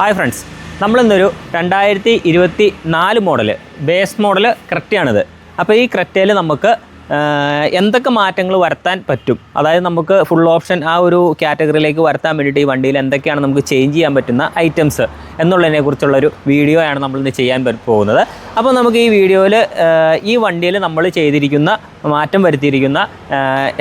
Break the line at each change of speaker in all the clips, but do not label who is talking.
Hi friends, നമ്മളിന്നൊരു 2024 model base model ക്രെറ്റയാണിത്. അപ്പോൾ ഈ ക്രെറ്റയിൽ നമുക്ക് എന്തൊക്കെ മാറ്റങ്ങൾ വരുത്താൻ പറ്റും, അതായത് നമുക്ക് ഫുൾ ഓപ്ഷൻ ആ ഒരു കാറ്റഗറിയിലേക്ക് വരുത്താൻ വേണ്ടിയിട്ട് ഈ വണ്ടിയിൽ എന്തൊക്കെയാണ് നമുക്ക് ചേഞ്ച് ചെയ്യാൻ പറ്റുന്ന ഐറ്റംസ് എന്നുള്ളതിനെ കുറിച്ചുള്ളൊരു വീഡിയോ ആണ് നമ്മളിന്ന് ചെയ്യാൻ പോകുന്നത്. അപ്പോൾ നമുക്ക് ഈ വീഡിയോയിൽ ഈ വണ്ടിയിൽ നമ്മൾ ചെയ്തിരിക്കുന്ന മാറ്റം വരുത്തിയിരിക്കുന്ന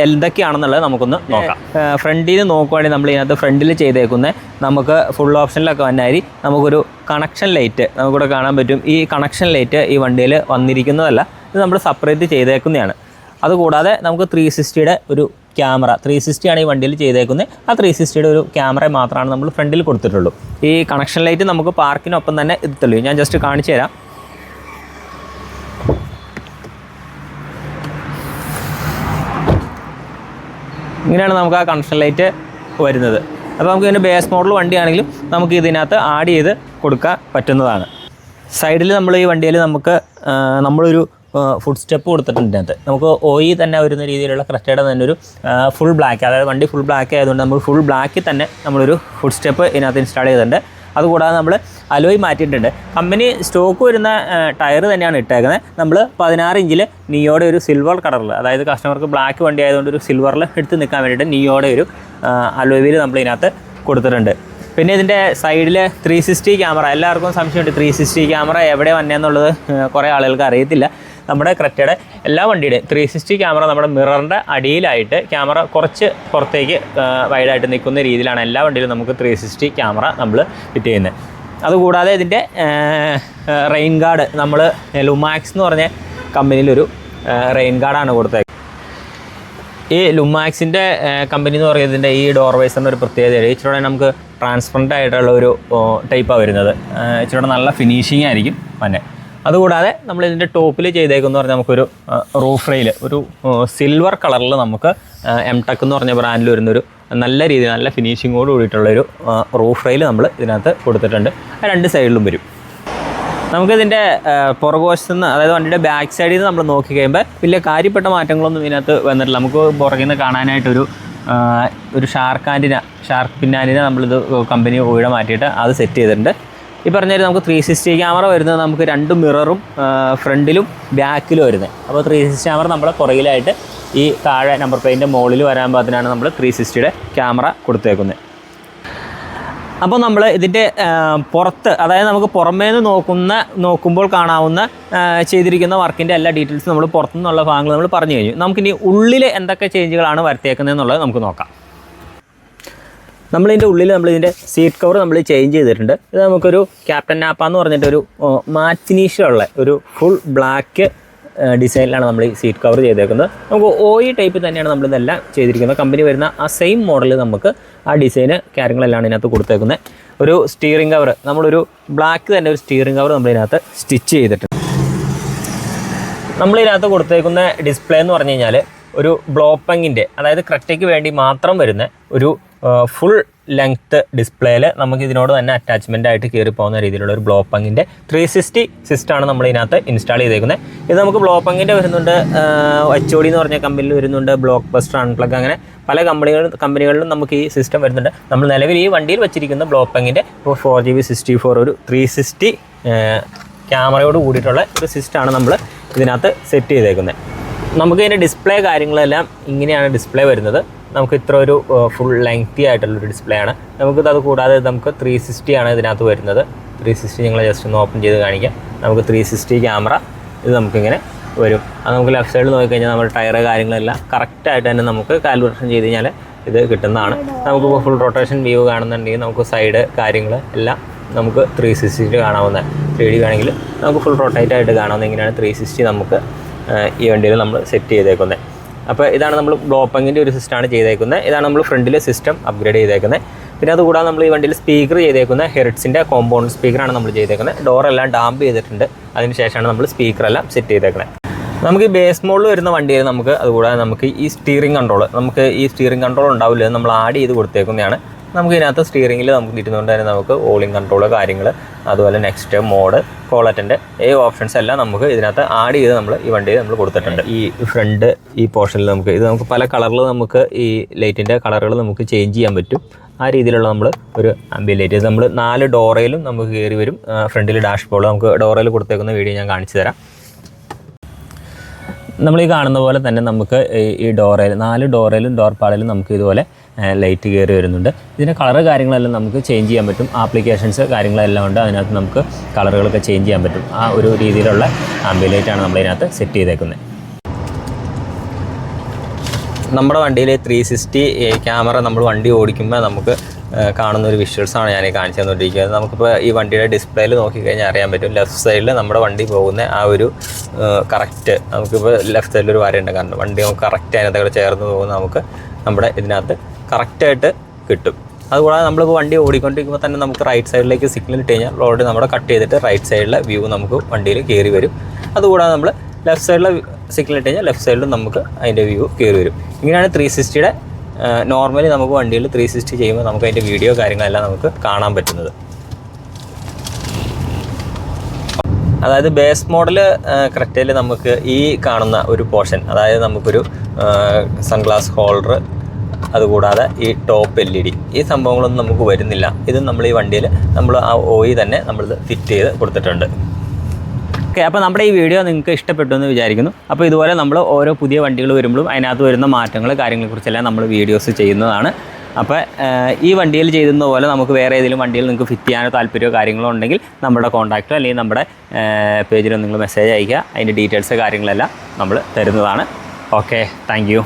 എന്തൊക്കെയാണെന്നുള്ളത് നമുക്കൊന്ന് നോക്കാം. ഫ്രണ്ടിൽ നിന്ന് നോക്കുവാണെങ്കിൽ നമ്മൾ ഇതിനകത്ത് ഫ്രണ്ടിൽ ചെയ്തേക്കുന്ന നമുക്ക് ഫുൾ ഓപ്ഷനിലൊക്കെ വന്നായി നമുക്കൊരു കണക്ഷൻ ലൈറ്റ് നമുക്കിവിടെ കാണാൻ പറ്റും. ഈ കണക്ഷൻ ലൈറ്റ് ഈ വണ്ടിയിൽ വന്നിരിക്കുന്നതല്ല, ഇത് നമ്മൾ സെപ്പറേറ്റ് ചെയ്തേക്കുന്നതാണ്. അതുകൂടാതെ നമുക്ക് 360യുടെ ഒരു ക്യാമറ, 360ആണ് ഈ വണ്ടിയിൽ ചെയ്തേക്കുന്നത്. ആ 360യുടെ ഒരു ക്യാമറ മാത്രമാണ് നമ്മൾ ഫ്രണ്ടിൽ കൊടുത്തിട്ടുള്ളൂ. ഈ കണക്ഷൻ ലൈറ്റ് നമുക്ക് പാർക്കിനൊപ്പം തന്നെ ഇത് തെളിയും. ഞാൻ ജസ്റ്റ് കാണിച്ചു തരാം. ഇങ്ങനെയാണ് നമുക്ക് ആ കണക്ഷൻ ലൈറ്റ് വരുന്നത്. അപ്പോൾ നമുക്ക് ഇതിൻ്റെ ബേസ് മോഡൽ വണ്ടിയാണെങ്കിലും നമുക്ക് ഇതിനകത്ത് ആഡ് ചെയ്ത് കൊടുക്കാൻ പറ്റുന്നതാണ്. സൈഡിൽ നമ്മൾ ഈ വണ്ടിയിൽ നമുക്ക് നമ്മളൊരു ഫുഡ് സ്റ്റെപ്പ് കൊടുത്തിട്ടുണ്ട്. ഇതിനകത്ത് നമുക്ക് OE തന്നെ വരുന്ന രീതിയിലുള്ള ക്രെറ്റയുടെ തന്നെ ഒരു ഫുൾ ബ്ലാക്ക്, അതായത് വണ്ടി ഫുൾ ബ്ലാക്ക് ആയതുകൊണ്ട് നമ്മൾ ഫുൾ ബ്ലാക്കിൽ തന്നെ നമ്മളൊരു ഫുഡ് സ്റ്റെപ്പ് ഇതിനകത്ത് ഇൻസ്റ്റാൾ ചെയ്തിട്ടുണ്ട്. അതുകൂടാതെ നമ്മൾ അലോയ് മാറ്റിയിട്ടുണ്ട്. കമ്പനി സ്റ്റോക്ക് വരുന്ന ടയർ തന്നെയാണ് ഇട്ടേക്കുന്നത്. നമ്മൾ 16 ഇഞ്ചിൽ നിയോയുടെ ഒരു സിൽവർ കളറിൽ, അതായത് കസ്റ്റമർക്ക് ബ്ലാക്ക് വണ്ടി ആയതുകൊണ്ട് ഒരു സിൽവറിൽ എടുത്ത് നിൽക്കാൻ വേണ്ടിയിട്ട് നിയോയുടെ ഒരു അലോയ് വീൽ നമ്മൾ ഇതിനകത്ത് കൊടുത്തിട്ടുണ്ട്. പിന്നെ ഇതിൻ്റെ സൈഡിൽ 360 ക്യാമറ, എല്ലാവർക്കും സംശയമുണ്ട് 360 ക്യാമറ എവിടെ വന്നതെന്നുള്ളത് കുറേ ആളുകൾക്ക് അറിയത്തില്ല. നമ്മുടെ ക്രെറ്റയുടെ എല്ലാ വണ്ടിയുടെയും 360 ക്യാമറ നമ്മുടെ മിററിൻ്റെ അടിയിലായിട്ട് ക്യാമറ കുറച്ച് പുറത്തേക്ക് വൈഡായിട്ട് നിൽക്കുന്ന രീതിയിലാണ് എല്ലാ വണ്ടിയിലും നമുക്ക് 360 ക്യാമറ നമ്മൾ ഫിറ്റ് ചെയ്യുന്നത്. അതുകൂടാതെ ഇതിൻ്റെ റെയിൻ ഗാർഡ് നമ്മൾ ലുമാക്സ് എന്ന് പറഞ്ഞ കമ്പനിയിലൊരു റെയിൻ ഗാർഡാണ് കൊടുത്തത്. ഈ ലുമാക്സിൻ്റെ കമ്പനി എന്ന് പറയുന്നതിൻ്റെ ഈ ഡോർ വൈസറിൻ്റെ ഒരു പ്രത്യേകത, ഇച്ചിരി നമുക്ക് ട്രാൻസ്പെറൻ്റ് ആയിട്ടുള്ള ഒരു ടൈപ്പാണ് വരുന്നത്. ഇച്ചിരി നല്ല ഫിനിഷിങ് ആയിരിക്കും തന്നെ. അതുകൂടാതെ നമ്മൾ ഇതിൻ്റെ ടോപ്പിൽ ചെയ്തേക്കെന്ന് പറഞ്ഞാൽ നമുക്കൊരു റൂഫ് റെയിൽ ഒരു സിൽവർ കളറിൽ നമുക്ക് എംടെക് എന്ന് പറഞ്ഞ ബ്രാൻഡിൽ വരുന്നൊരു നല്ല രീതിയിൽ നല്ല ഫിനിഷിങ്ങോട് കൂടിയിട്ടുള്ളൊരു റൂഫ് റെയിൽ നമ്മൾ ഇതിനകത്ത് കൊടുത്തിട്ടുണ്ട്. രണ്ട് സൈഡിലും വരും. നമുക്കിതിൻ്റെ പുറകുവശത്ത് നിന്ന്, അതായത് വണ്ടിയുടെ ബാക്ക് സൈഡിൽ നിന്ന് നമ്മൾ നോക്കി കഴിയുമ്പോൾ വലിയ കാര്യപ്പെട്ട മാറ്റങ്ങളൊന്നും ഇതിനകത്ത് വന്നിട്ടില്ല. നമുക്ക് പുറകിൽ നിന്ന് കാണാനായിട്ടൊരു ഷാർക്ക് പിന്നാനിനെ നമ്മളിത് കമ്പനി ഊഴ മാറ്റിയിട്ട് അത് സെറ്റ് ചെയ്തിട്ടുണ്ട്. ഈ പറഞ്ഞാൽ നമുക്ക് 360 ക്യാമറ വരുന്നത് നമുക്ക് 2 മിററും ഫ്രണ്ടിലും ബാക്കിലും വരുന്നത്. അപ്പോൾ 360 ക്യാമറ നമ്മൾ പുറകിലായിട്ട് ഈ താഴെ നമ്പർ പ്ലേറ്റിൻ്റെ മുകളിൽ വരാൻ പാകത്തിനാണ് നമ്മൾ 360യുടെ ക്യാമറ കൊടുത്തേക്കുന്നത്. അപ്പോൾ നമ്മൾ ഇതിൻ്റെ പുറത്ത്, അതായത് നമുക്ക് പുറമേ നിന്ന് നോക്കുമ്പോൾ കാണാവുന്ന ചെയ്തിരിക്കുന്ന വർക്കിൻ്റെ എല്ലാ ഡീറ്റെയിൽസും നമ്മൾ പുറത്തുനിന്നുള്ള ഭാഗങ്ങൾ നമ്മൾ പറഞ്ഞു കഴിഞ്ഞു. നമുക്കിനി ഉള്ളിൽ എന്തൊക്കെ ചേഞ്ചുകളാണ് വരുത്തിയേക്കുന്നത് എന്നുള്ളത് നമുക്ക് നോക്കാം. നമ്മളിതിൻ്റെ ഉള്ളിൽ നമ്മളിതിൻ്റെ സീറ്റ് കവർ നമ്മൾ ചേഞ്ച് ചെയ്തിട്ടുണ്ട്. ഇത് നമുക്കൊരു ക്യാപ്റ്റൻ നാപ്പ എന്ന് പറഞ്ഞിട്ടൊരു മാറ്റ് ഫിനിഷുള്ള ഒരു ഫുൾ ബ്ലാക്ക് ഡിസൈനിലാണ് നമ്മൾ ഈ സീറ്റ് കവർ ചെയ്തേക്കുന്നത്. നമുക്ക് OE ടൈപ്പ് തന്നെയാണ് നമ്മളിതെല്ലാം ചെയ്തിരിക്കുന്നത്. കമ്പനി വരുന്ന ആ സെയിം മോഡൽ നമുക്ക് ആ ഡിസൈന് കാര്യങ്ങളെല്ലാം ഇതിനകത്ത് കൊടുത്തേക്കുന്നത്. ഒരു സ്റ്റിയറിംഗ് കവർ, നമ്മളൊരു ബ്ലാക്ക് തന്നെ ഒരു സ്റ്റിയറിംഗ് കവർ നമ്മളിതിനകത്ത് സ്റ്റിച്ച് ചെയ്തിട്ടുണ്ട്. നമ്മളിതിനകത്ത് കൊടുത്തേക്കുന്ന ഡിസ്പ്ലേ എന്ന് പറഞ്ഞു കഴിഞ്ഞാൽ ഒരു ബ്ലോപ്പങ്ങിൻ്റെ, അതായത് ക്രെറ്റയ്ക്ക് വേണ്ടി മാത്രം വരുന്ന ഒരു ഫുൾ ലെങ്ത്ത് ഡിസ്പ്ലേയിൽ നമുക്ക് ഇതിനോട് തന്നെ അറ്റാച്ച്മെൻ്റ് ആയിട്ട് കയറി പോകുന്ന രീതിയിലുള്ള ഒരു ബ്ലോപ്പങ്ങിൻ്റെ 360 സിസ്റ്റമാണ് നമ്മൾ ഇതിനകത്ത് ഇൻസ്റ്റാൾ ചെയ്തേക്കുന്നത്. ഇത് നമുക്ക് ബ്ലോപ്പങ്ങിൻ്റെ വരുന്നുണ്ട്, HOD എന്ന് പറഞ്ഞ കമ്പനിയിൽ വരുന്നുണ്ട്, ബ്ലോക്ക് ബസ്റ്റർ, അൺപ്ലഗ്, അങ്ങനെ പല കമ്പനികളിലും നമുക്ക് ഈ സിസ്റ്റം വരുന്നുണ്ട്. നമ്മൾ നിലവിൽ ഈ വണ്ടിയിൽ വെച്ചിരിക്കുന്ന ബ്ലോപ്പങ്ങിൻ്റെ 4GB 64 ഒരു 360 ക്യാമറയോട് കൂടിയിട്ടുള്ള ഒരു സിസ്റ്റമാണ് നമ്മൾ ഇതിനകത്ത് സെറ്റ് ചെയ്തേക്കുന്നത്. നമുക്ക് ഇതിൻ്റെ ഡിസ്പ്ലേ കാര്യങ്ങളെല്ലാം ഇങ്ങനെയാണ് ഡിസ്പ്ലേ വരുന്നത്. നമുക്ക് ഇത്ര ഒരു ഫുൾ ലെങ്തി ആയിട്ടുള്ളൊരു ഡിസ്പ്ലേ ആണ്. അത് കൂടാതെ നമുക്ക് 360 ആണ് ഇതിനകത്ത് വരുന്നത്. 360 ഞങ്ങൾ ജസ്റ്റ് ഒന്ന് ഓപ്പൺ ചെയ്ത് കാണിക്കാം. നമുക്ക് 360 ക്യാമറ ഇത് നമുക്കിങ്ങനെ വരും. അത് നമുക്ക് ലെഫ്റ്റ് സൈഡിൽ നോക്കിക്കഴിഞ്ഞാൽ നമ്മുടെ ടയർ കാര്യങ്ങളെല്ലാം കറക്റ്റായിട്ട് തന്നെ നമുക്ക് കാൽക്കുലേഷൻ ചെയ്ത് കഴിഞ്ഞാൽ ഇത് കിട്ടുന്നതാണ്. നമുക്കിപ്പോൾ ഫുൾ റൊട്ടേഷൻ വ്യൂ കാണുന്നുണ്ടെങ്കിൽ നമുക്ക് സൈഡ് കാര്യങ്ങൾ എല്ലാം നമുക്ക് 360 കാണാവുന്ന, 3D വേണമെങ്കിൽ നമുക്ക് ഫുൾ റൊട്ടേറ്റ് ആയിട്ട് കാണാവുന്ന ഇങ്ങനെയാണ് 360 നമുക്ക് ഈ വണ്ടിയിൽ നമ്മൾ സെറ്റ് ചെയ്തേക്കുന്നത്. അപ്പോൾ ഇതാണ് നമ്മൾ ബ്ലോപ്പങ്ങിൻ്റെ ഒരു സിസ്റ്റമാണ് ചെയ്തേക്കുന്നത്. ഇതാണ് നമ്മൾ ഫ്രണ്ടിൽ സിസ്റ്റം അപ്ഗ്രേഡ് ചെയ്തേക്കുന്നത്. പിന്നെ അതുകൂടാതെ നമ്മൾ ഈ വണ്ടിയിൽ സ്പീക്കർ ചെയ്തേക്കുന്ന ഹെറിറ്റ്സിൻ്റെ കോമ്പൗണ്ട് സ്പീക്കറാണ് നമ്മൾ ചെയ്തേക്കുന്നത്. ഡോറെല്ലാം ഡാമ്പ് ചെയ്തിട്ടുണ്ട്. അതിന് ശേഷമാണ് നമ്മൾ സ്പീക്കറെല്ലാം സെറ്റ് ചെയ്തേക്കുന്നത്. നമുക്ക് ഈ ബേസ് മോഡിൽ വരുന്ന വണ്ടിയിൽ നമുക്ക് അതുകൂടാതെ നമുക്ക് ഈ സ്റ്റിയറിംഗ് കൺട്രോൾ ഉണ്ടാവില്ല, നമ്മൾ ആഡ് ചെയ്ത് കൊടുത്തേക്കുന്നതാണ്. നമുക്ക് ഇതിനകത്ത് സ്റ്റിയറിംഗിൽ നമുക്ക് ഇരുന്നുകൊണ്ട് തന്നെ നമുക്ക് വോളിയം കൺട്രോൾ കാര്യങ്ങൾ, അതുപോലെ നെക്സ്റ്റ് മോഡ്, കോൾ അറ്റൻഡ് ഈ ഓപ്ഷൻസ് എല്ലാം നമുക്ക് ഇതിനകത്ത് ആഡ് ചെയ്ത് നമ്മൾ ഈ വണ്ടിയിൽ നമ്മൾ കൊടുത്തിട്ടുണ്ട്. ഈ ഫ്രണ്ട് ഈ പോർഷനിൽ നമുക്ക് പല കളറിൽ നമുക്ക് ഈ ലൈറ്റിൻ്റെ കളറുകൾ നമുക്ക് ചേഞ്ച് ചെയ്യാൻ പറ്റും. ആ രീതിയിലുള്ള നമ്മൾ ഒരു ആംബിയന്റ് ലൈറ്റ് നമ്മൾ 4 ഡോറയിലും നമുക്ക് കയറി വരും. ഫ്രണ്ടിൽ ഡാഷ്ബോർഡ് നമുക്ക് ഡോറയിൽ കൊടുത്തേക്കുന്ന വീഡിയോ ഞാൻ കാണിച്ചു തരാം. നമ്മൾ ഈ കാണുന്ന പോലെ തന്നെ നമുക്ക് ഈ ഡോറയിൽ 4 ഡോറയിലും ഡോർ പാളിലും നമുക്ക് ഇതുപോലെ ലൈറ്റ് കയറി വരുന്നുണ്ട്. ഇതിൻ്റെ കളറ് കാര്യങ്ങളെല്ലാം നമുക്ക് ചേഞ്ച് ചെയ്യാൻ പറ്റും. ആപ്ലിക്കേഷൻസ് കാര്യങ്ങളെല്ലാം ഉണ്ട്, അതിനകത്ത് നമുക്ക് കളറുകളൊക്കെ ചേഞ്ച് ചെയ്യാൻ പറ്റും. ആ ഒരു രീതിയിലുള്ള ആംബിയന്റ് ലൈറ്റാണ് നമ്മളിതിനകത്ത് സെറ്റ് ചെയ്തേക്കുന്നത്. നമ്മുടെ വണ്ടിയിൽ 360 ക്യാമറ നമ്മൾ വണ്ടി ഓടിക്കുമ്പോൾ നമുക്ക് കാണുന്ന ഒരു വിഷ്വൽസാണ് ഞാൻ കാണിച്ചു തന്നുകൊണ്ടിരിക്കുന്നത്. നമുക്കിപ്പോൾ ഈ വണ്ടിയുടെ ഡിസ്പ്ലേയിൽ നോക്കിക്കഴിഞ്ഞാൽ അറിയാൻ പറ്റും. ലെഫ്റ്റ് സൈഡിൽ നമ്മുടെ വണ്ടി പോകുന്ന ആ ഒരു കറക്റ്റ് നമുക്കിപ്പോൾ ലെഫ്റ്റ് സൈഡിൽ ഒരു വരയുണ്ട്, കാരണം വണ്ടി നമുക്ക് കറക്റ്റ് അതിനകത്ത് ചേർന്ന് പോകുന്ന നമുക്ക് നമ്മുടെ ഇതിനകത്ത് കറക്റ്റായിട്ട് കിട്ടും. അതുകൂടാതെ നമ്മളിപ്പോൾ വണ്ടി ഓടിക്കൊണ്ടിരിക്കുമ്പോൾ തന്നെ നമുക്ക് റൈറ്റ് സൈഡിലേക്ക് സിഗ്നൽ ഇട്ട് കഴിഞ്ഞാൽ റോഡ് നമ്മുടെ കട്ട് ചെയ്തിട്ട് റൈറ്റ് സൈഡിലെ വ്യൂ നമുക്ക് വണ്ടിയിൽ കയറി വരും. അതുകൂടാതെ നമ്മൾ ലെഫ്റ്റ് സൈഡിലെ സിഗ്നൽ ഇട്ട് കഴിഞ്ഞാൽ ലെഫ്റ്റ് സൈഡിലും നമുക്ക് അതിൻ്റെ വ്യൂ കയറി വരും. ഇങ്ങനെയാണ് 360യുടെ നോർമലി നമുക്ക് വണ്ടിയിൽ 360 ചെയ്യുമ്പോൾ നമുക്ക് അതിൻ്റെ വീഡിയോ കാര്യങ്ങളെല്ലാം നമുക്ക് കാണാൻ പറ്റുന്നത്. അതായത് ബേസ് മോഡൽ ക്രെറ്റയിൽ നമുക്ക് ഈ കാണുന്ന ഒരു പോർഷൻ, അതായത് നമുക്കൊരു സൺഗ്ലാസ് ഹോൾഡർ, അതുകൂടാതെ ഈ ടോപ്പ് LED ഈ സംഭവങ്ങളൊന്നും നമുക്ക് വരുന്നില്ല. ഇത് നമ്മൾ ഈ വണ്ടിയിൽ നമ്മൾ ആ OE തന്നെ നമ്മളിത് ഫിറ്റ് ചെയ്ത് കൊടുത്തിട്ടുണ്ട്. ഓക്കെ, അപ്പോൾ നമ്മുടെ ഈ വീഡിയോ നിങ്ങൾക്ക് ഇഷ്ടപ്പെട്ടു എന്ന് വിചാരിക്കുന്നു. അപ്പോൾ ഇതുപോലെ നമ്മൾ ഓരോ പുതിയ വണ്ടികൾ വരുമ്പോഴും അതിനകത്ത് വരുന്ന മാറ്റങ്ങൾ കാര്യങ്ങളെക്കുറിച്ചെല്ലാം നമ്മൾ വീഡിയോസ് ചെയ്യുന്നതാണ്. അപ്പോൾ ഈ വണ്ടിയിൽ ചെയ്യുന്ന പോലെ നമുക്ക് വേറെ ഏതെങ്കിലും വണ്ടിയിൽ നിങ്ങൾക്ക് ഫിറ്റ് ചെയ്യാനോ താല്പര്യമോ കാര്യങ്ങളോ ഉണ്ടെങ്കിൽ നമ്മുടെ കോൺടാക്റ്റോ അല്ലെങ്കിൽ നമ്മുടെ പേജിൽ നിങ്ങൾ മെസ്സേജ് അയയ്ക്കുക. അതിൻ്റെ ഡീറ്റെയിൽസ് കാര്യങ്ങളെല്ലാം നമ്മൾ തരുന്നതാണ്. Okay, thank you.